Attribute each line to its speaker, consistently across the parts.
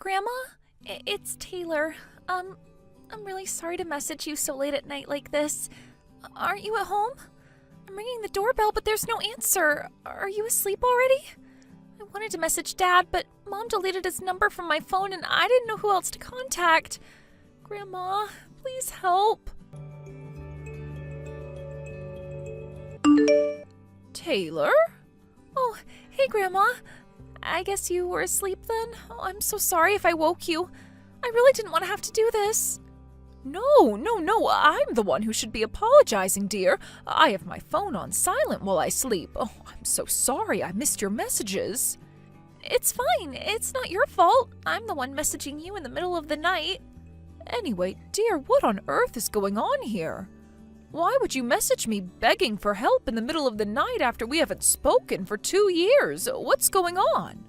Speaker 1: Grandma? It's Taylor. I'm really sorry to message you so late at night like this. Aren't you at home? I'm ringing the doorbell, but there's no answer. Are you asleep already? I wanted to message Dad, but Mom deleted his number from my phone and I didn't know who else to contact. Grandma, please help.
Speaker 2: Taylor?
Speaker 1: Oh, hey, Grandma. I guess you were asleep then? Oh, I'm so sorry if I woke you. I really didn't want to have to do this.
Speaker 2: No, I'm the one who should be apologizing, dear. I have my phone on silent while I sleep. Oh, I'm so sorry I missed your messages.
Speaker 1: It's fine. It's not your fault. I'm the one messaging you in the middle of the night.
Speaker 2: Anyway, dear, what on earth is going on here? Why would you message me begging for help in the middle of the night after we haven't spoken for 2 years? What's going on?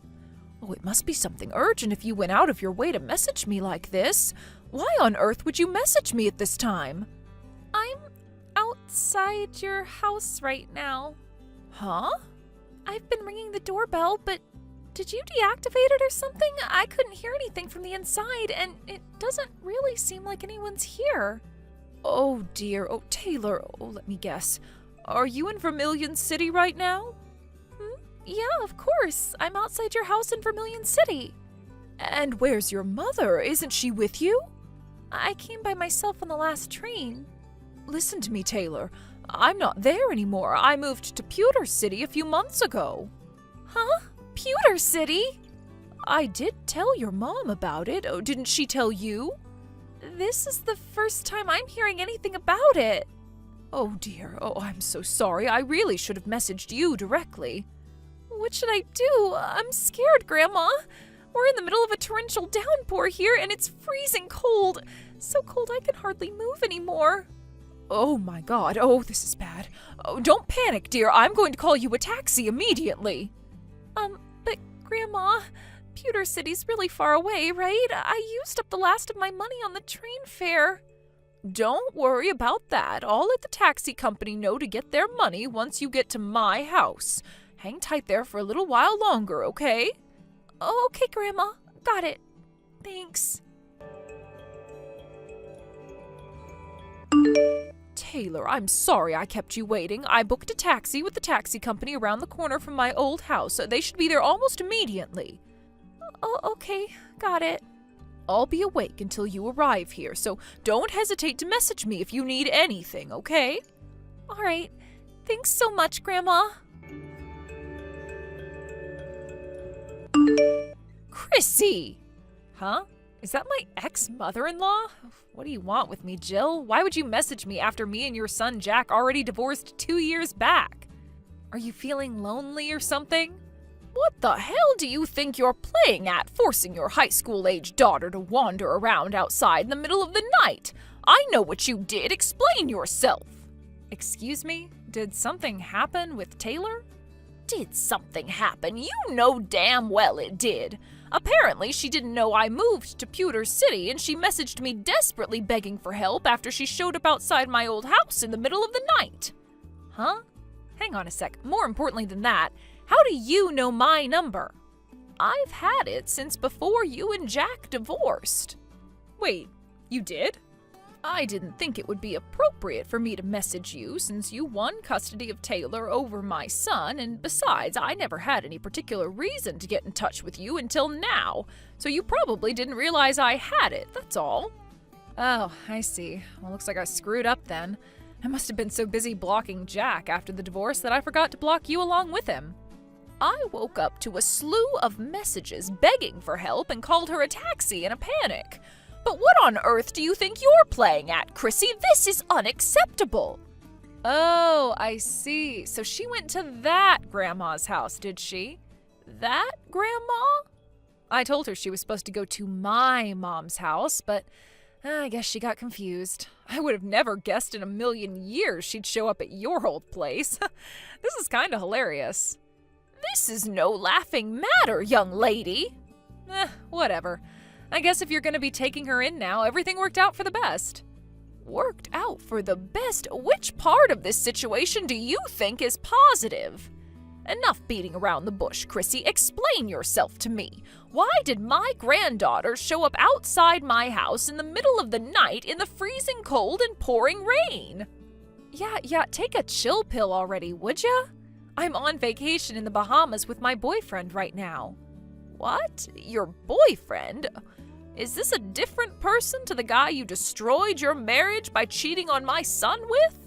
Speaker 2: Oh, it must be something urgent if you went out of your way to message me like this. Why on earth would you message me at this time?
Speaker 1: I'm outside your house right now.
Speaker 2: Huh?
Speaker 1: I've been ringing the doorbell, but did you deactivate it or something? I couldn't hear anything from the inside, and it doesn't really seem like anyone's here.
Speaker 2: Oh, dear. Oh, Taylor. Oh, let me guess. Are you in Vermilion City right now?
Speaker 1: Yeah, of course. I'm outside your house in Vermilion City.
Speaker 2: And where's your mother? Isn't she with you?
Speaker 1: I came by myself on the last train.
Speaker 2: Listen to me, Taylor. I'm not there anymore. I moved to Pewter City a few months ago.
Speaker 1: Huh? Pewter City?
Speaker 2: I did tell your mom about it. Oh, didn't she tell you?
Speaker 1: This is the first time I'm hearing anything about it.
Speaker 2: Oh, dear. Oh, I'm so sorry. I really should have messaged you directly.
Speaker 1: What should I do? I'm scared, Grandma. We're in the middle of a torrential downpour here, and it's freezing cold. So cold I can hardly move anymore.
Speaker 2: Oh, my God. Oh, this is bad. Oh, don't panic, dear. I'm going to call you a taxi immediately.
Speaker 1: But Grandma, Pewter City's really far away, right? I used up the last of my money on the train fare.
Speaker 2: Don't worry about that. I'll let the taxi company know to get their money once you get to my house. Hang tight there for a little while longer, okay?
Speaker 1: Oh, okay, Grandma. Got it. Thanks.
Speaker 2: Taylor, I'm sorry I kept you waiting. I booked a taxi with the taxi company around the corner from my old house. They should be there almost immediately.
Speaker 1: Oh, okay. Got it.
Speaker 2: I'll be awake until you arrive here, so don't hesitate to message me if you need anything, okay?
Speaker 1: All right. Thanks so much, Grandma.
Speaker 2: Chrissy! Huh? Is that my ex-mother-in-law? What do you want with me, Jill? Why would you message me after me and your son Jack already divorced 2 years back? Are you feeling lonely or something? What the hell do you think you're playing at, forcing your high school-age daughter to wander around outside in the middle of the night? I know what you did. Explain yourself. Excuse me? Did something happen with Taylor? Did something happen? You know damn well it did. Apparently, she didn't know I moved to Pewter City, and she messaged me desperately begging for help after she showed up outside my old house in the middle of the night. Huh? Hang on a sec. More importantly than that, how do you know my number? I've had it since before you and Jack divorced. Wait, you did? I didn't think it would be appropriate for me to message you since you won custody of Taylor over my son, and besides, I never had any particular reason to get in touch with you until now, so you probably didn't realize I had it, that's all. Oh, I see. Well, looks like I screwed up then. I must have been so busy blocking Jack after the divorce that I forgot to block you along with him. I woke up to a slew of messages begging for help and called her a taxi in a panic. But what on earth do you think you're playing at, Chrissy? This is unacceptable. Oh, I see. So she went to that grandma's house, did she? That grandma? I told her she was supposed to go to my mom's house, but I guess she got confused. I would have never guessed in a million years she'd show up at your old place. This is kind of hilarious. This is no laughing matter, young lady. Whatever. I guess if you're going to be taking her in now, everything worked out for the best. Worked out for the best? Which part of this situation do you think is positive? Enough beating around the bush, Chrissy. Explain yourself to me. Why did my granddaughter show up outside my house in the middle of the night in the freezing cold and pouring rain?
Speaker 1: Yeah, take a chill pill already, would ya? I'm on vacation in the Bahamas with my boyfriend right now.
Speaker 2: What? Your boyfriend? Is this a different person to the guy you destroyed your marriage by cheating on my son with?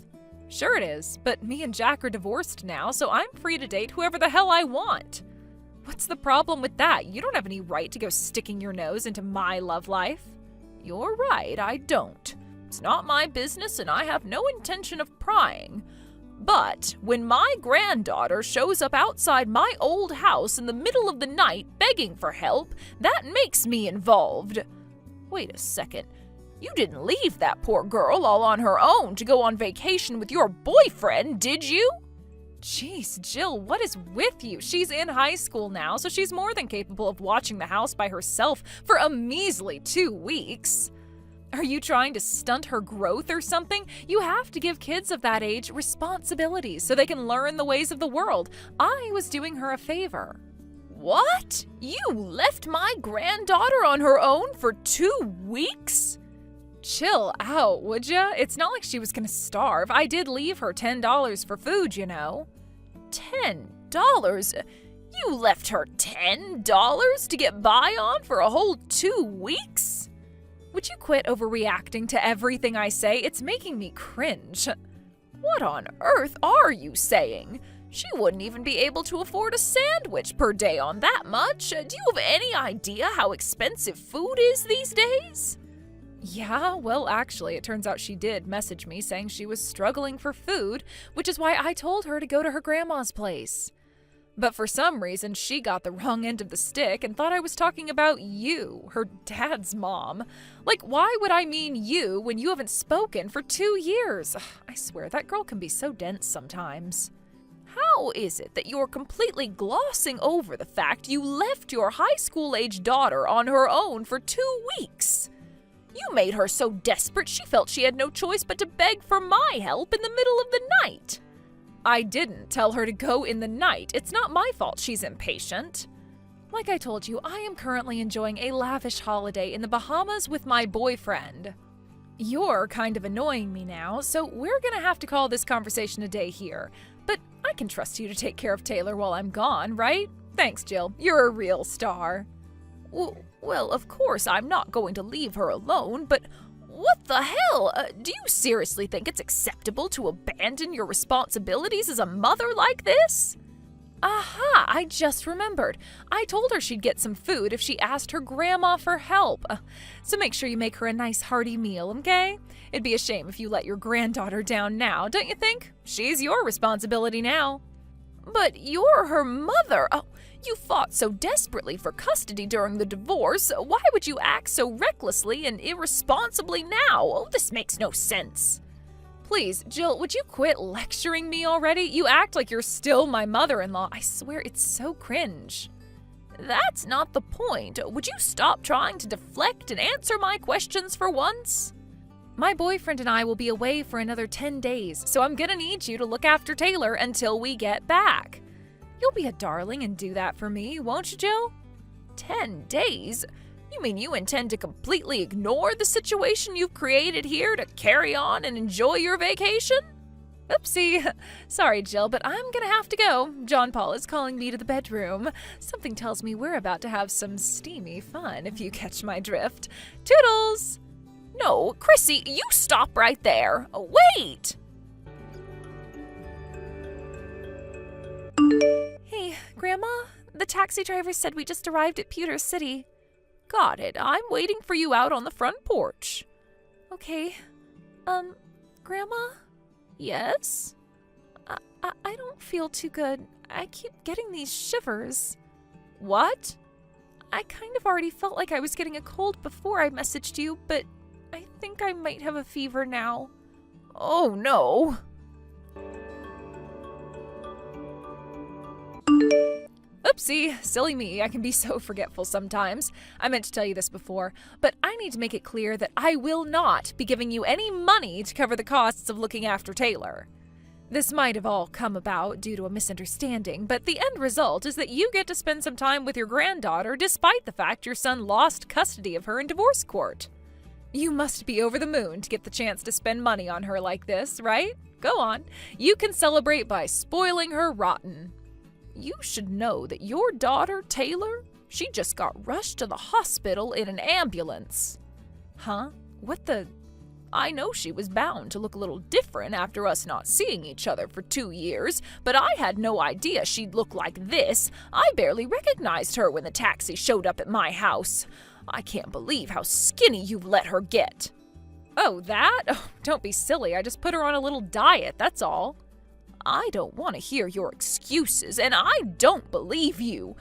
Speaker 1: Sure it is, but me and Jack are divorced now, so I'm free to date whoever the hell I want. What's the problem with that? You don't have any right to go sticking your nose into my love life.
Speaker 2: You're right, I don't. It's not my business and I have no intention of prying. But when my granddaughter shows up outside my old house in the middle of the night begging for help, that makes me involved. Wait a second. You didn't leave that poor girl all on her own to go on vacation with your boyfriend, did you?
Speaker 1: Jeez, Jill, what is with you? She's in high school now, so she's more than capable of watching the house by herself for a measly 2 weeks. Are you trying to stunt her growth or something? You have to give kids of that age responsibilities so they can learn the ways of the world. I was doing her a favor.
Speaker 2: What? You left my granddaughter on her own for 2 weeks?
Speaker 1: Chill out, would ya? It's not like she was gonna starve. I did leave her $10 for food, you know.
Speaker 2: $10? You left her $10 to get by on for a whole 2 weeks?
Speaker 1: Would you quit overreacting to everything I say? It's making me cringe.
Speaker 2: What on earth are you saying? She wouldn't even be able to afford a sandwich per day on that much. Do you have any idea how expensive food is these days?
Speaker 1: Yeah, well, actually, it turns out she did message me saying she was struggling for food, which is why I told her to go to her grandma's place. But for some reason, she got the wrong end of the stick and thought I was talking about you, her dad's mom. Like, why would I mean you when you haven't spoken for 2 years? Ugh, I swear, that girl can be so dense sometimes.
Speaker 2: How is it that you're completely glossing over the fact you left your high school-age daughter on her own for 2 weeks? You made her so desperate she felt she had no choice but to beg for my help in the middle of the night.
Speaker 1: I didn't tell her to go in the night. It's not my fault she's impatient. Like I told you, I am currently enjoying a lavish holiday in the Bahamas with my boyfriend. You're kind of annoying me now, so we're gonna have to call this conversation a day here. But I can trust you to take care of Taylor while I'm gone, right? Thanks, Jill. You're a real star.
Speaker 2: Well, of course I'm not going to leave her alone, but what the hell? Do you seriously think it's acceptable to abandon your responsibilities as a mother like this?
Speaker 1: Aha, I just remembered. I told her she'd get some food if she asked her grandma for help. So make sure you make her a nice hearty meal, okay? It'd be a shame if you let your granddaughter down now, don't you think? She's your responsibility now.
Speaker 2: But you're her mother. Oh, you fought so desperately for custody during the divorce. Why would you act so recklessly and irresponsibly now? Oh, this makes no sense.
Speaker 1: Please, Jill, would you quit lecturing me already? You act like you're still my mother-in-law. I swear it's so cringe.
Speaker 2: That's not the point. Would you stop trying to deflect and answer my questions for once?
Speaker 1: My boyfriend and I will be away for another 10 days, so I'm gonna need you to look after Taylor until we get back. You'll be a darling and do that for me, won't you, Jill?
Speaker 2: 10 days? You mean you intend to completely ignore the situation you've created here to carry on and enjoy your vacation?
Speaker 1: Oopsie. Sorry, Jill, but I'm gonna have to go. John Paul is calling me to the bedroom. Something tells me we're about to have some steamy fun, if you catch my drift. Toodles!
Speaker 2: No, Chrissy, you stop right there. Wait!
Speaker 1: Hey, Grandma? The taxi driver said we just arrived at Pewter City.
Speaker 2: Got it. I'm waiting for you out on the front porch.
Speaker 1: Okay. Grandma?
Speaker 2: Yes?
Speaker 1: I don't feel too good. I keep getting these shivers.
Speaker 2: What?
Speaker 1: I kind of already felt like I was getting a cold before I messaged you, but I think I might have a fever now.
Speaker 2: Oh, no.
Speaker 1: Oopsie, silly me, I can be so forgetful sometimes. I meant to tell you this before, but I need to make it clear that I will not be giving you any money to cover the costs of looking after Taylor.
Speaker 2: This might have all come about due to a misunderstanding, but the end result is that you get to spend some time with your granddaughter despite the fact your son lost custody of her in divorce court. You must be over the moon to get the chance to spend money on her like this, right? Go on. You can celebrate by spoiling her rotten. You should know that your daughter, Taylor, she just got rushed to the hospital in an ambulance. Huh? What the... I know she was bound to look a little different after us not seeing each other for 2 years, but I had no idea she'd look like this. I barely recognized her when the taxi showed up at my house. I can't believe how skinny you've let her get. Oh, that? Oh, don't be silly. I just put her on a little diet, that's all. I don't want to hear your excuses, and I don't believe you.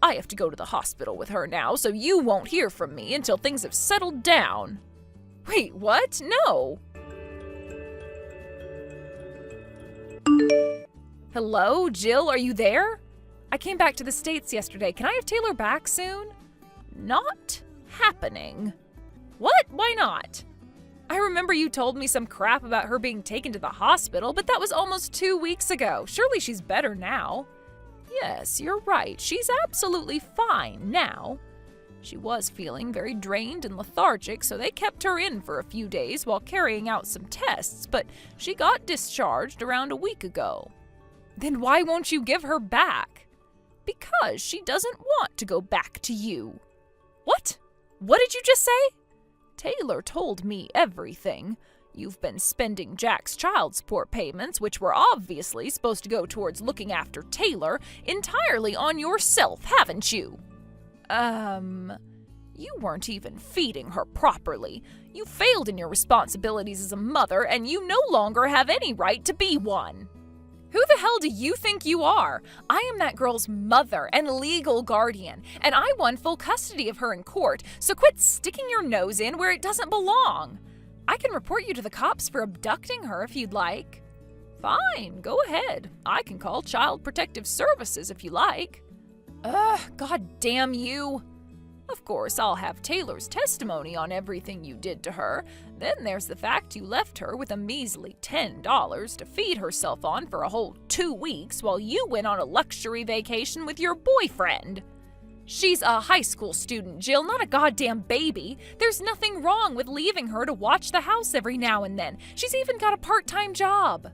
Speaker 2: I have to go to the hospital with her now, so you won't hear from me until things have settled down. Wait, what? No. Hello, Jill, are you there? I came back to the States yesterday. Can I have Taylor back soon? Not happening. What? Why not? I remember you told me some crap about her being taken to the hospital, but that was almost 2 weeks ago. Surely she's better now. Yes, you're right. She's absolutely fine now. She was feeling very drained and lethargic, so they kept her in for a few days while carrying out some tests, but she got discharged around a week ago. Then why won't you give her back? Because she doesn't want to go back to you. What? What did you just say? Taylor told me everything. You've been spending Jack's child support payments, which were obviously supposed to go towards looking after Taylor, entirely on yourself, haven't you? You weren't even feeding her properly. You failed in your responsibilities as a mother, and you no longer have any right to be one. Who the hell do you think you are? I am that girl's mother and legal guardian, and I won full custody of her in court, so quit sticking your nose in where it doesn't belong. I can report you to the cops for abducting her if you'd like. Fine, go ahead. I can call Child Protective Services if you like. God damn you. Of course, I'll have Taylor's testimony on everything you did to her. Then there's the fact you left her with a measly $10 to feed herself on for a whole 2 weeks while you went on a luxury vacation with your boyfriend. She's a high school student, Jill, not a goddamn baby. There's nothing wrong with leaving her to watch the house every now and then. She's even got a part-time job.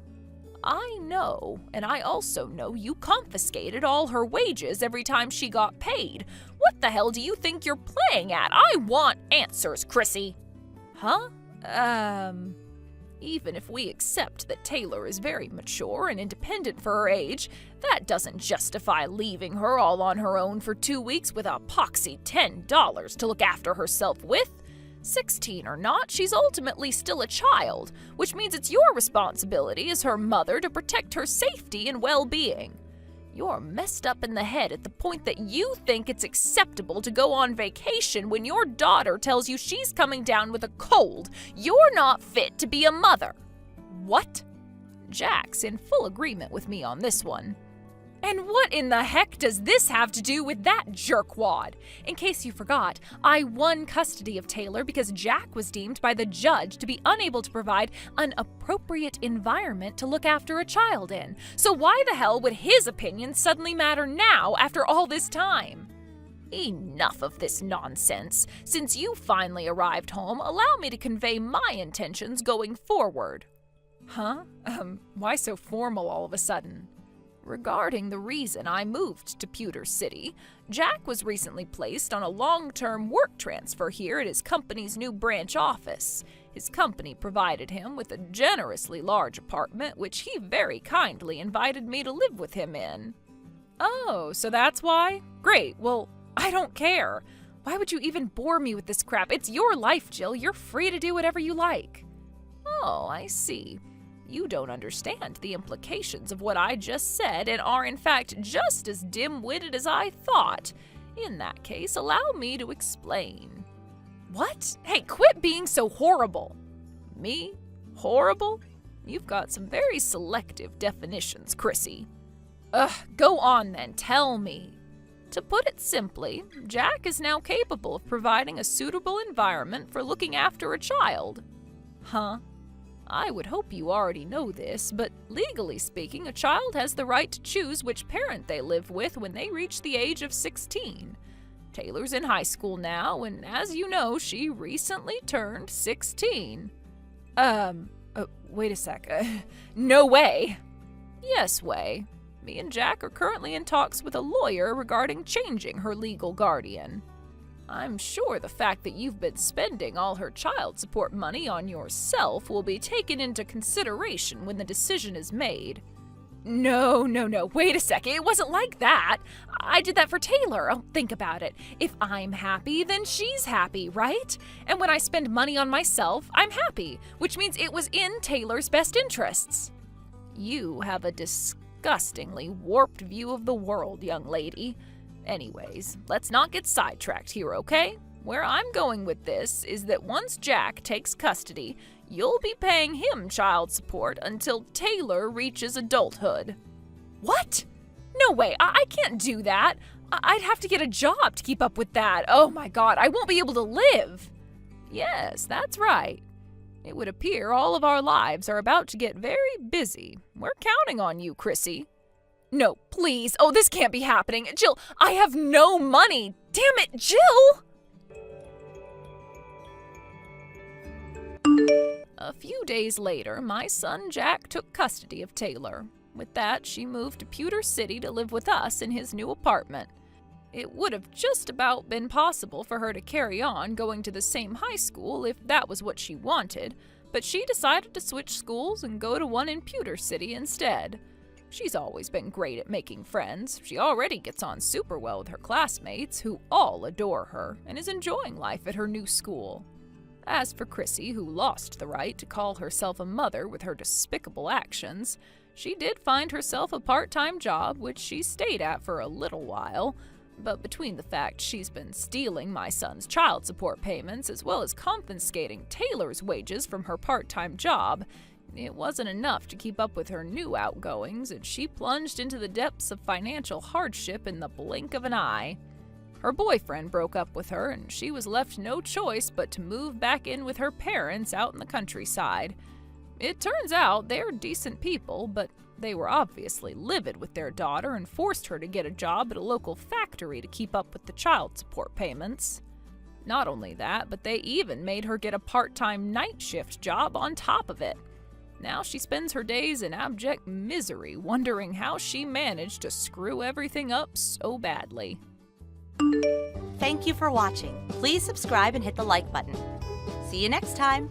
Speaker 2: I know, and I also know you confiscated all her wages every time she got paid. What the hell do you think you're playing at? I want answers, Chrissy. Huh? Even if we accept that Taylor is very mature and independent for her age, that doesn't justify leaving her all on her own for 2 weeks with a poxy $10 to look after herself with. 16 or not, she's ultimately still a child, which means it's your responsibility as her mother to protect her safety and well-being. You're messed up in the head at the point that you think it's acceptable to go on vacation when your daughter tells you she's coming down with a cold. You're not fit to be a mother. What? Jack's in full agreement with me on this one. And what in the heck does this have to do with that jerkwad? In case you forgot, I won custody of Taylor because Jack was deemed by the judge to be unable to provide an appropriate environment to look after a child in. So why the hell would his opinion suddenly matter now after all this time? Enough of this nonsense. Since you finally arrived home, allow me to convey my intentions going forward. Huh? Why so formal all of a sudden? Regarding the reason I moved to Pewter City, Jack was recently placed on a long-term work transfer here at his company's new branch office. His company provided him with a generously large apartment, which he very kindly invited me to live with him in. Oh, so that's why? Great, well, I don't care. Why would you even bore me with this crap? It's your life, Jill. You're free to do whatever you like. Oh, I see. You don't understand the implications of what I just said and are in fact just as dim-witted as I thought. In that case, allow me to explain. What? Hey, quit being so horrible. Me? Horrible? You've got some very selective definitions, Chrissy. Go on then, tell me. To put it simply, Jack is now capable of providing a suitable environment for looking after a child. Huh? I would hope you already know this, but legally speaking, a child has the right to choose which parent they live with when they reach the age of 16. Taylor's in high school now, and as you know, she recently turned 16.
Speaker 3: Wait a sec.
Speaker 2: No way. Yes, way. Me and Jack are currently in talks with a lawyer regarding changing her legal guardian. I'm sure the fact that you've been spending all her child support money on yourself will be taken into consideration when the decision is made.
Speaker 3: No. Wait a second. It wasn't like that. I did that for Taylor. Oh, think about it. If I'm happy, then she's happy, right? And when I spend money on myself, I'm happy, which means it was in Taylor's best interests.
Speaker 2: You have a disgustingly warped view of the world, young lady. Anyways, let's not get sidetracked here, okay? Where I'm going with this is that once Jack takes custody, you'll be paying him child support until Taylor reaches adulthood.
Speaker 3: What? No way. I can't do that. I'd have to get a job to keep up with that. Oh my God, I won't be able to live.
Speaker 2: Yes, that's right. It would appear all of our lives are about to get very busy. We're counting on you, Chrissy.
Speaker 3: No, please. Oh, this can't be happening. Jill, I have no money. Damn it, Jill!
Speaker 2: A few days later, my son Jack took custody of Taylor. With that, she moved to Pewter City to live with us in his new apartment. It would have just about been possible for her to carry on going to the same high school if that was what she wanted, but she decided to switch schools and go to one in Pewter City instead. She's always been great at making friends. She already gets on super well with her classmates, who all adore her, and is enjoying life at her new school. As for Chrissy, who lost the right to call herself a mother with her despicable actions, she did find herself a part-time job, which she stayed at for a little while, but between the fact she's been stealing my son's child support payments as well as confiscating Taylor's wages from her part-time job, it wasn't enough to keep up with her new outgoings, and she plunged into the depths of financial hardship in the blink of an eye. Her boyfriend broke up with her, and she was left no choice but to move back in with her parents out in the countryside. It turns out they're decent people, but they were obviously livid with their daughter and forced her to get a job at a local factory to keep up with the child support payments. Not only that, but they even made her get a part-time night shift job on top of it. Now she spends her days in abject misery, wondering how she managed to screw everything up so badly.
Speaker 4: Thank you for watching. Please subscribe and hit the like button. See you next time.